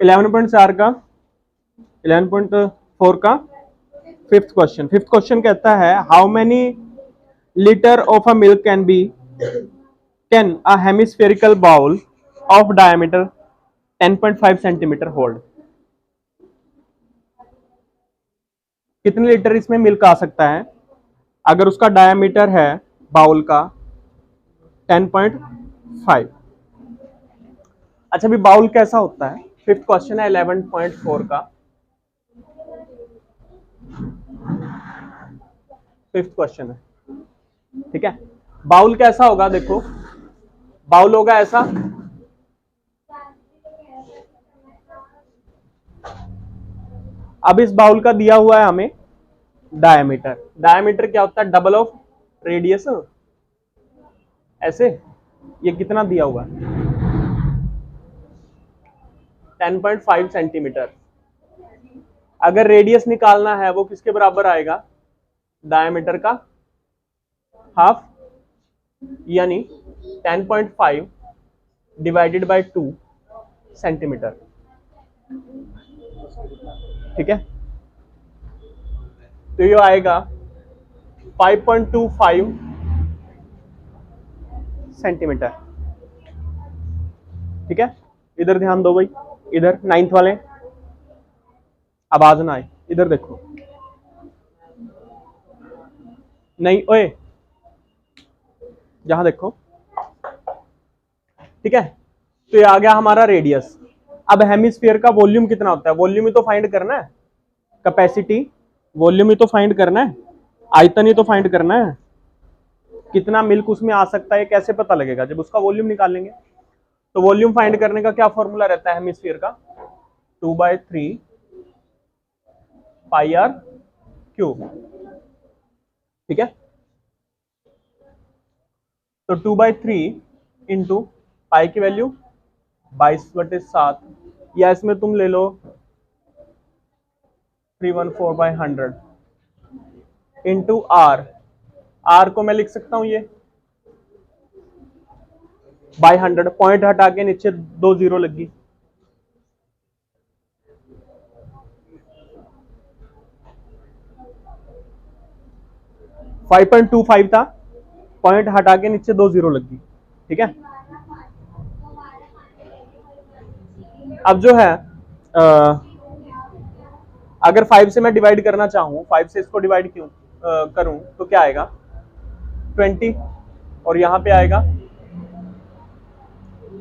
11.4 का 11.4 का fifth question कहता है how many litre of a milk can a hemispherical bowl of diameter 10.5 centimetre hold. कितने litre इसमें मिल्क आ सकता है अगर उसका डायमीटर है बाउल का 10.5। अच्छा भी बाउल कैसा होता है, फिफ्थ क्वेश्चन है 11.4 का फिफ्थ क्वेश्चन है, ठीक है। बाउल कैसा होगा, देखो बाउल होगा ऐसा, अब इस बाउल का दिया हुआ है हमें डायमीटर क्या होता है, डबल ऑफ रेडियस, ऐसे ये कितना दिया हुआ है 10.5 सेंटीमीटर। अगर रेडियस निकालना है वो किसके बराबर आएगा, डायमीटर का हाफ, यानी 10.5 डिवाइडेड बाय 2 सेंटीमीटर, ठीक है। तो ये आएगा 5.25 सेंटीमीटर, ठीक है। इधर ध्यान दो भाई, इधर 9th वाले आवाज ना आए, इधर देखो, नहीं ओए जहां देखो, ठीक है। तो ये आ गया हमारा रेडियस। अब हेमिस्फीयर का वॉल्यूम कितना होता है, वॉल्यूम ही तो फाइंड करना है, कैपेसिटी वॉल्यूम ही तो फाइंड करना है, आयतन ही तो फाइंड करना है, कितना मिल्क उसमें आ सकता है कैसे पता लगेगा, जब उसका वॉल्यूम निकालेंगे। तो वॉल्यूम फाइंड करने का क्या फॉर्मूला रहता है हेमिस्फीयर का, 2/3 पाई आर क्यूब, ठीक है। तो 2/3 इंटू पाई की वैल्यू 22/7, या इसमें तुम ले लो 314/100 इंटू आर को मैं लिख सकता हूं ये बाय 100, पॉइंट हटा के नीचे 2 जीरो लगी, $5.25 था, पॉइंट हटा के नीचे 2 जीरो लगी, ठीक है। अब जो है अगर 5 से मैं डिवाइड करना चाहूं, 5 से इसको डिवाइड क्यों करूं तो क्या आएगा 20, और यहां पे आएगा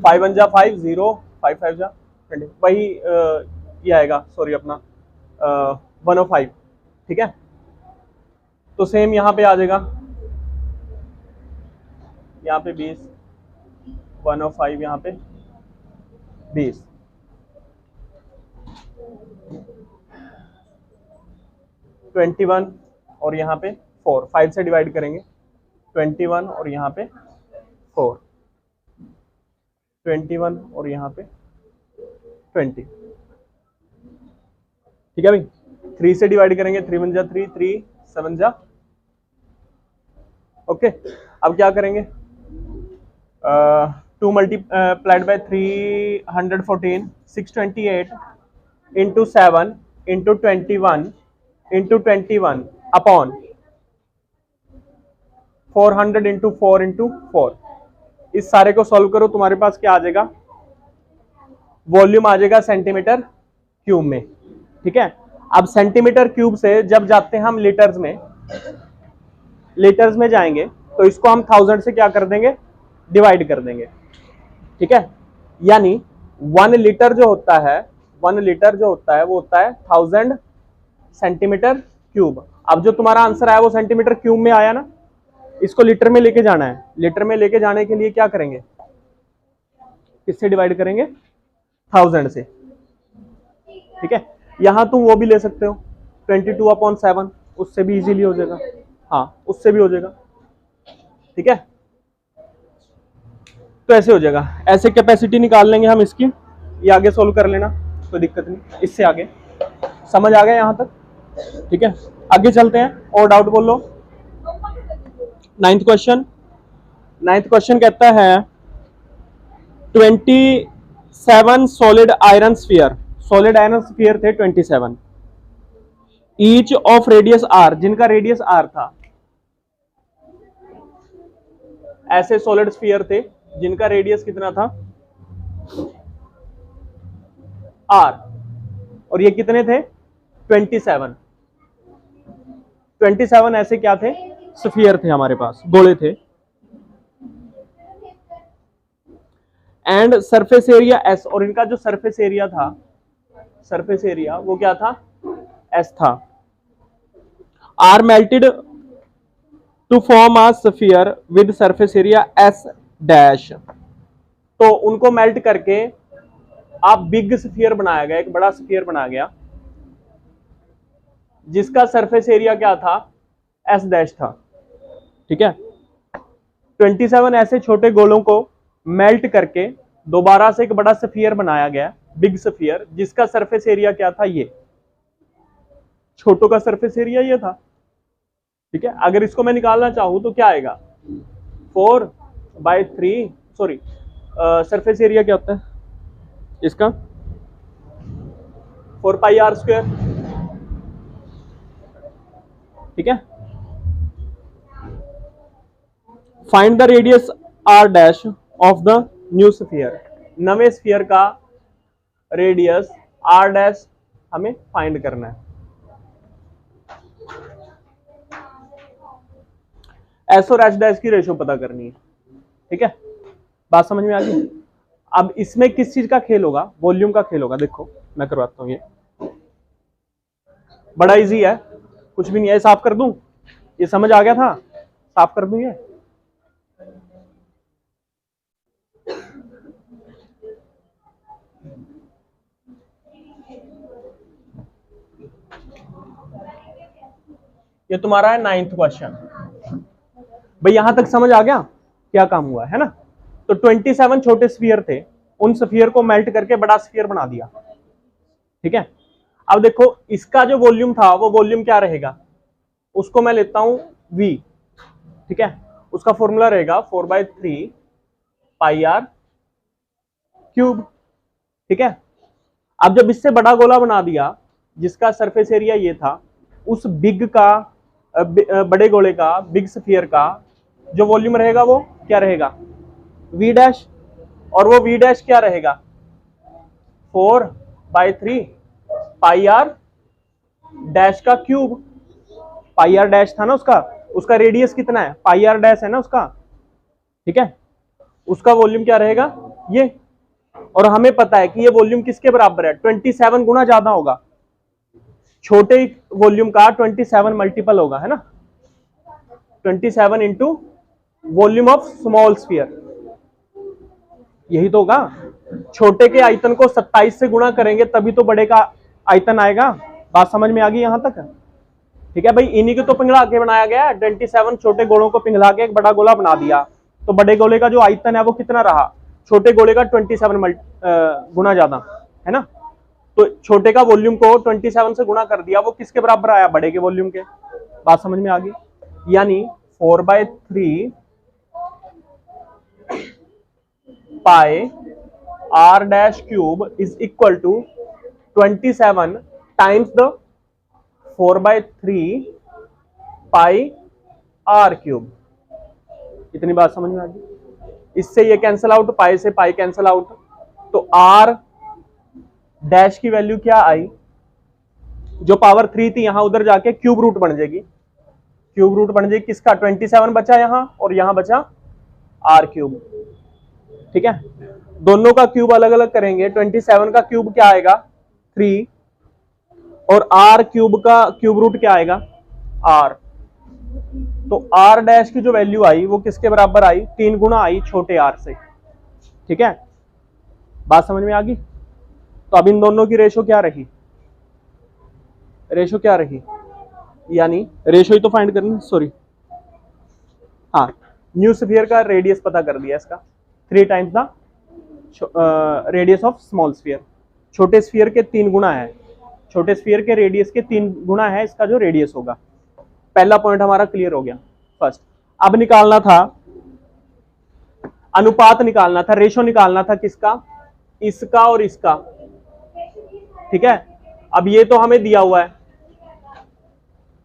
5 1 जा 5 0 5 5 जा 20, वही ये आएगा, सॉरी अपना 105, ठीक है। तो सेम यहां पे आ जाएगा, यहाँ पे 20 105, यहाँ पे 20, $21 और यहाँ पे 4, 5 से डिवाइड करेंगे 21 और यहाँ पे 4, 21 और यहाँ पे 20, ठीक है भाई। 3 से डिवाइड करेंगे 3 1 जा 3 3 7 जा, ओके। अब क्या करेंगे 2 multiplied by 314 628 into 7 into 21 into 21 upon 400 into 4 into 4। इस सारे को सॉल्व करो, तुम्हारे पास क्या आ जाएगा, वॉल्यूम आ जाएगा सेंटीमीटर क्यूब में, ठीक है। अब सेंटीमीटर क्यूब से जब जाते हैं हम लीटर्स में जाएंगे तो इसको हम 1000 से क्या कर देंगे, डिवाइड कर देंगे, ठीक है। यानी 1 लीटर जो होता है वो होता है 1000 सेंटीमीटर क्यूब। अब जो तुम्हारा आंसर आया वो सेंटीमीटर क्यूब में आया ना, इसको लीटर में लेके जाना है, लीटर में लेके जाने के लिए क्या करेंगे, किससे डिवाइड करेंगे, 1000 से, ठीक है। यहां तुम वो भी ले सकते हो 22/7, उससे भी इजीली हो जाएगा, हाँ उससे भी हो जाएगा, ठीक है। तो ऐसे हो जाएगा, ऐसे कैपेसिटी निकाल लेंगे हम इसकी, ये आगे सोल्व कर लेना, कोई दिक्कत नहीं, इससे आगे समझ आ गया यहां तक, ठीक है। आगे चलते हैं, और डाउट बोलो। 9th क्वेश्चन कहता है 27 solid iron sphere solid iron sphere थे 27, ईच ऑफ रेडियस आर, जिनका रेडियस आर था। ऐसे सॉलिड स्फीयर थे जिनका रेडियस कितना था, आर, और ये कितने थे, 27। 27 ऐसे क्या थे, स्फीयर थे हमारे पास, गोले थे। एंड सरफेस एरिया एस, और इनका जो सरफेस एरिया था, सरफेस एरिया वो क्या था, एस था। Are melted to form a sphere with surface area S dash, तो उनको मेल्ट करके आप बिग स्फीयर बनाया गया, एक बड़ा स्फीयर बनाया गया जिसका सरफेस एरिया क्या था, एस डैश था। ठीक है, 27 ऐसे छोटे गोलों को मेल्ट करके दोबारा से एक बड़ा स्फीयर बनाया गया, बिग स्फीयर, जिसका सरफेस एरिया क्या था, ये छोटों का सरफेस एरिया ये था। ठीक है, अगर इसको मैं निकालना चाहूं तो क्या आएगा, 4/3, सॉरी सरफेस एरिया क्या होता है इसका, 4πr²। ठीक है, find the radius r dash of the new sphere, नवे स्फीयर का रेडियस आर डैश हमें फाइंड करना है। एस और एच डैश की रेशो पता करनी है। ठीक है, बात समझ में आ गई। अब इसमें किस चीज का खेल होगा, वॉल्यूम का खेल होगा। देखो मैं करवाता हूं, ये बड़ा इजी है, कुछ भी नहीं है। साफ कर दूं, ये समझ आ गया था, साफ कर दूं ये तुम्हारा है 9th क्वेश्चन। भाई यहां तक समझ आ गया क्या काम हुआ है ना। तो 27 छोटे स्फीयर थे, उन स्फीयर को मेल्ट करके बड़ा स्फीयर बना दिया। ठीक है, अब देखो इसका जो वॉल्यूम था वो वॉल्यूम क्या रहेगा, उसको मैं लेता हूं v। ठीक है, उसका फॉर्मूला रहेगा 4/3πr³। ठीक है, अब जब इससे बड़ा गोला बना दिया जिसका सरफेस एरिया ये था, उस बिग का बड़े गोले का, बिग स्फीयर का जो वॉल्यूम रहेगा वो क्या रहेगा, v डैश, और वो v डैश क्या रहेगा, 4/3πr डैश का क्यूब। πr डैश था ना उसका रेडियस कितना है, πr डैश है ना उसका। ठीक है, उसका वॉल्यूम क्या रहेगा ये, और हमें पता है कि ये वॉल्यूम किसके बराबर है, 27 गुना ज्यादा होगा, छोटे वॉल्यूम का 27 मल्टीपल होगा, है ना, 27 into volume of small sphere, यही तो होगा। छोटे के आयतन को 27 से गुणा करेंगे तभी तो बड़े का आयतन आएगा। बात समझ में आ गई यहां तक। ठीक है भाई, इन्हीं को तो पिघला के बनाया गया, 27 छोटे गोलों को पिघला के एक बड़ा गोला बना दिया, तो बड़े गोले का जो आयतन है वो कितना रहा, छोटे गोले का 27 गुना ज्यादा, है ना। तो छोटे का वॉल्यूम को 27 से गुणा कर दिया, वो किसके बराबर आया, बड़े के वॉल्यूम के। बात समझ में आ गई, यानी 4/3πr³ is equal to 27 times the 4/3πr³। इतनी बात समझ में आ गई। इससे ये कैंसल आउट, पाई से पाई कैंसल आउट, तो आर डैश की वैल्यू क्या आई, जो पावर 3 थी यहां उधर जाके क्यूब रूट बन जाएगी, क्यूब रूट बन जाएगी किसका, 27 बचा यहां, और यहां बचा r³। ठीक है, दोनों का क्यूब अलग अलग करेंगे, 27 का क्यूब क्या आएगा 3, और r³ का क्यूब रूट क्या आएगा r। तो r डैश की जो वैल्यू आई वो किसके बराबर आई, 3 गुना आई छोटे r से। ठीक है, बात समझ में आ गई। तो अब इन दोनों की रेशो क्या रही, रेशो क्या रही, यानी रेशो ही तो फाइंड करनी, सॉरी हाँ, न्यू स्फीयर का रेडियस पता कर दिया इसका, 3 times the radius of small sphere. छोटे स्फीयर के 3 गुना है, छोटे स्फीयर के रेडियस के 3 गुना है इसका जो रेडियस होगा। पहला पॉइंट हमारा क्लियर हो गया फर्स्ट। अब निकालना था अनुपात, निकालना था रेशो, निकालना था किसका, इसका और इसका। ठीक है। अब ये तो हमें दिया हुआ है,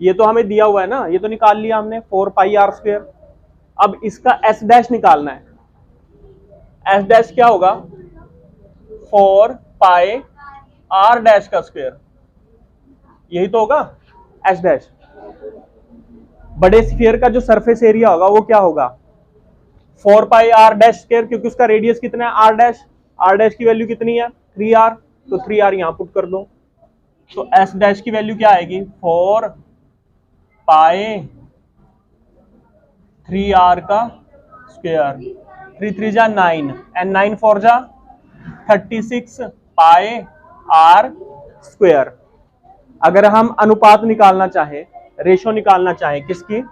ये तो हमें दिया हुआ है ना, ये तो निकाल लिया हमने 4 पाई आर स्क्वायर। अब इसका एस डैश निकालना है। एस डैश क्या होगा? 4 पाई आर डैश का स्क्वायर, यही तो होगा एस डैश। बड़े स्फीयर का जो सरफेस एरिया होगा वो क्या होगा? 4 पाई आर डैश स्क्वायर, क्योंकि उसका रेडियस कितना है आर डैश। आर डैश की वैल्यू कितनी है? 3r, तो 3r यहां पुट कर दो। तो एस डैश की वैल्यू क्या आएगी? 4 पाई 3r का स्क्वायर, 3 3 जा 9 एंड 9 4 जा 36 पाई आर स्क्वायर। अगर हम अनुपात निकालना चाहे, रेशो निकालना चाहे किसकी?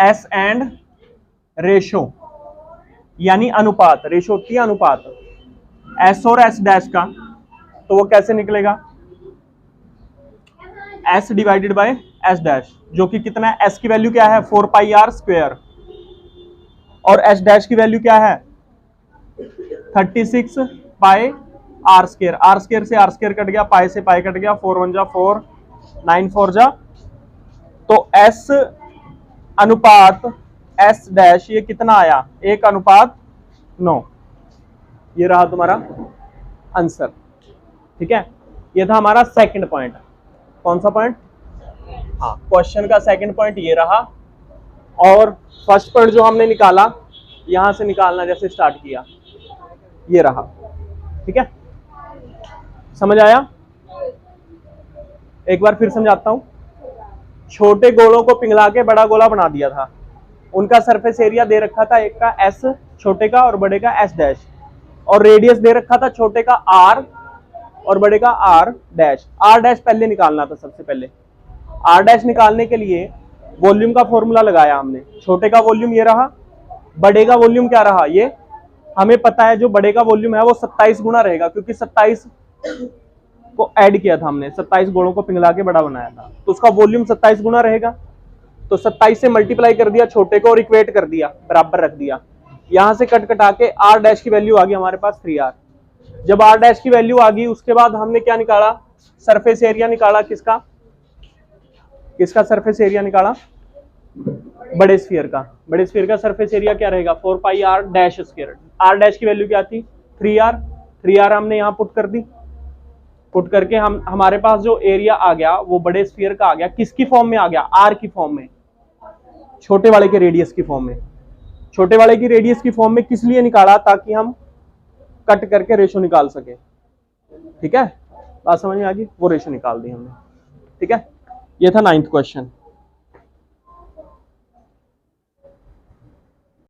एस एंड रेशो, यानी अनुपात। रेशो होती है अनुपात एस और एस डैश का, तो वो कैसे निकलेगा? S divided by S dash, जो कि कितना है? एस की वैल्यू क्या है? 4 पाई आर स्क्वायर, और एस डैश की वैल्यू क्या है? 36 पाई आर स्क्वायर। आर स्क्वायर से आर स्क्वायर कट गया, पाई से पाई कट गया, 4 1 जा 4, 9 4 जा, तो एस अनुपात एस डैश ये कितना आया? 1:9। ये रहा तुम्हारा आंसर। ठीक है, ये था हमारा सेकंड पॉइंट। कौन सा पॉइंट? हाँ, क्वेश्चन का सेकंड पॉइंट ये रहा। और फर्स्ट पॉइंट जो हमने निकाला, यहां से निकालना जैसे स्टार्ट किया, ये रहा। ठीक है, समझ आया? एक बार फिर समझाता हूं। छोटे गोलों को पिघला के बड़ा गोला बना दिया था। उनका सरफेस एरिया दे रखा था, एक का एस छोटे का और बड़े का एस डैश, और रेडियस दे रखा था छोटे का आर और बड़े का आर डैश। आर डैश पहले निकालना था। सबसे पहले आर डैश निकालने के लिए वॉल्यूम का फॉर्मूला लगाया हमने। छोटे का वॉल्यूम ये रहा, बड़े का वॉल्यूम क्या रहा? ये हमें पता है, जो बड़े का वॉल्यूम है वो 27 गुना रहेगा, क्योंकि 27 को ऐड किया था हमने, 27 गोलों को पिघला के बड़ा बनाया था, तो उसका वॉल्यूम 27 गुना रहेगा। तो 27 से मल्टीप्लाई कर दिया छोटे को और इक्वेट कर दिया, बराबर रख दिया। यहां से कट कटा के आर डैश की वैल्यू आ गई हमारे पास 3r। जब आर डैश की वैल्यू आ गई, उसके बाद हमने क्या निकाला? सरफेस एरिया निकाला। किसका? किसका सरफेस एरिया निकाला? बड़े स्फीयर का। बड़े स्फीयर का सरफेस एरिया क्या रहेगा? 4 pi r dash square. R dash की वैल्यू क्या थी? 3r। 3r हमने यहाँ पुट कर दी। पुट करके हमारे पास जो एरिया आ गया वो बड़े स्फीयर का आ गया। किसकी फॉर्म में आ गया? आर की फॉर्म में, छोटे वाले के रेडियस की फॉर्म में। छोटे वाले की रेडियस की फॉर्म में किस लिए निकाला? ताकि हम कट करके रेशो निकाल सके। ठीक है, बात समझ में आ गई? वो रेशो निकाल दी हमने। ठीक है, ये था 9th क्वेश्चन।